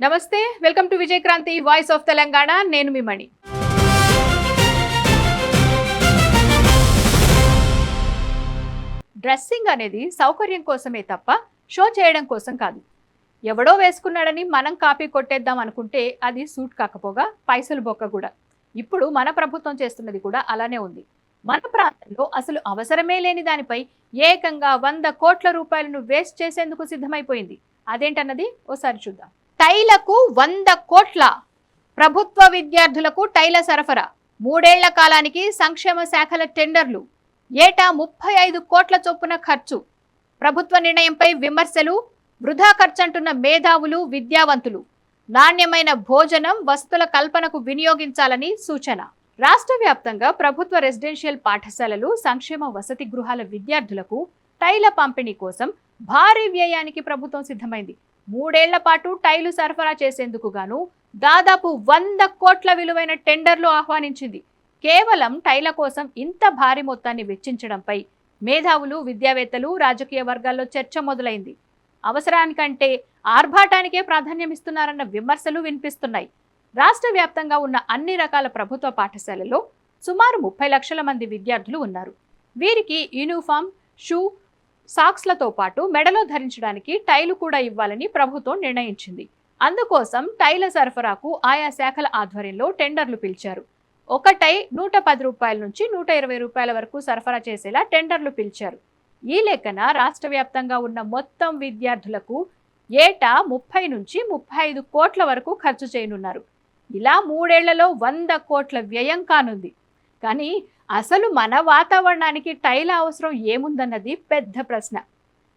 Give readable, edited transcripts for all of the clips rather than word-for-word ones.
నమస్తే, welcome to Vijayakranthi voice of Telangana. నేను మీ మణి. Dressing అనేది సౌకర్యం కోసమే తప్ప షో చేయడం కోసం కాదు. ఎవడో వేసుకున్నాడని మనం కాపీ కొట్టేద్దాం అనుకుంటే అది సూట్ కాకపోగా పైసలు బొక్క కూడా. ఇప్పుడు మన ప్రభుత్వం చేస్తున్నది కూడా అలానే ఉంది. మన ప్రాంతంలో అసలు అవసరమే లేని దానిపై ఏకంగా 100 కోట్ల రూపాయలను వేస్ట్ చేసేందుకు సిద్ధమైపోయింది. అదేంటన్నది ఓసారి చూద్దాం. టైలకు 100 కోట్ల. ప్రభుత్వ విద్యార్థులకు టైల సరఫరా, 3 ఏళ్ల కాలానికి సంక్షేమ శాఖల టెండర్లు, ఏటా 35 కోట్ల చొప్పున ఖర్చు. ప్రభుత్వ నిర్ణయంపై విమర్శలు. వృధా ఖర్చంటున్న మేధావులు, విద్యావంతులు. నాణ్యమైన భోజనం, వసతుల కల్పనకు వినియోగించాలని సూచన. రాష్ట్ర వ్యాప్తంగా ప్రభుత్వ రెసిడెన్షియల్ పాఠశాలలు, సంక్షేమ వసతి గృహాల విద్యార్థులకు టైల పంపిణీ కోసం భారీ వ్యయానికి ప్రభుత్వం సిద్ధమైంది. 3 ఏళ్ల పాటు టైలు సరఫరా చేసేందుకు గాను దాదాపు 100 కోట్ల విలువైన టెండర్లు ఆహ్వానించింది. కేవలం టైల కోసం ఇంత భారీ మొత్తాన్ని వెచ్చించడంపై మేధావులు, విద్యావేత్తలు, రాజకీయ వర్గాల్లో చర్చ మొదలైంది. అవసరానికంటే ఆర్భాటానికే ప్రాధాన్యమిస్తున్నారన్న విమర్శలు వినిపిస్తున్నాయి. రాష్ట్ర వ్యాప్తంగా ఉన్న అన్ని రకాల ప్రభుత్వ పాఠశాలల్లో సుమారు 30 లక్షల మంది విద్యార్థులు ఉన్నారు. వీరికి యూనిఫామ్, షూ, సాక్స్లతో పాటు మెడలో ధరించడానికి టైలు కూడా ఇవ్వాలని ప్రభుత్వం నిర్ణయించింది. అందుకోసం టైల సరఫరాకు ఆయా శాఖల ఆధ్వర్యంలో టెండర్లు పిలిచారు. ఒక టై 110 రూపాయల నుంచి 120 రూపాయల వరకు సరఫరా చేసేలా టెండర్లు పిలిచారు. ఈ లెక్కన రాష్ట్ర వ్యాప్తంగా ఉన్న మొత్తం విద్యార్థులకు ఏటా 30 నుంచి 35 కోట్ల వరకు ఖర్చు చేయనున్నారు. ఇలా 3 ఏళ్లలో 100 కోట్ల వ్యయం కానుంది. కానీ అసలు మన వాతావరణానికి టైల అవసరం ఏముందన్నది పెద్ద ప్రశ్న.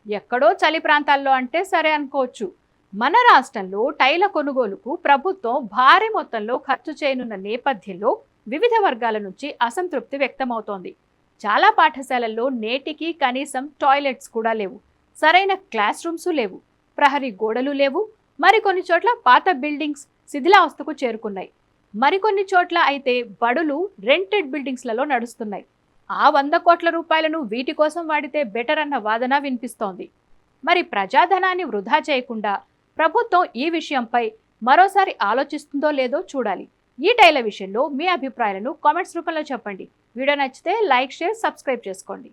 ఎక్కడో చలి ప్రాంతాల్లో అంటే సరే అనుకోవచ్చు. మన రాష్ట్రంలో టైల కొనుగోలుకు ప్రభుత్వం భారీ మొత్తంలో ఖర్చు చేయనున్న నేపథ్యంలో వివిధ వర్గాల నుంచి అసంతృప్తి వ్యక్తమవుతోంది. చాలా పాఠశాలల్లో నేటికి కనీసం టాయిలెట్స్ కూడా లేవు, సరైన క్లాస్ రూమ్స్ లేవు, ప్రహరీ గోడలు లేవు. మరికొన్ని చోట్ల పాత బిల్డింగ్స్ శిథిలావస్థకు చేరుకున్నాయి. మరికొన్ని చోట్ల అయితే బడులు రెంటెడ్ బిల్డింగ్స్లలో నడుస్తున్నాయి. ఆ 100 కోట్ల రూపాయలను వీటి కోసం వాడితే బెటర్ అన్న వాదన వినిపిస్తోంది. మరి ప్రజాధనాన్ని వృధా చేయకుండా ప్రభుత్వం ఈ విషయంపై మరోసారి ఆలోచిస్తుందో లేదో చూడాలి. ఈ టైల విషయంలో మీ అభిప్రాయాలను కామెంట్స్ రూపంలో చెప్పండి. వీడియో నచ్చితే లైక్, షేర్, సబ్స్క్రైబ్ చేసుకోండి.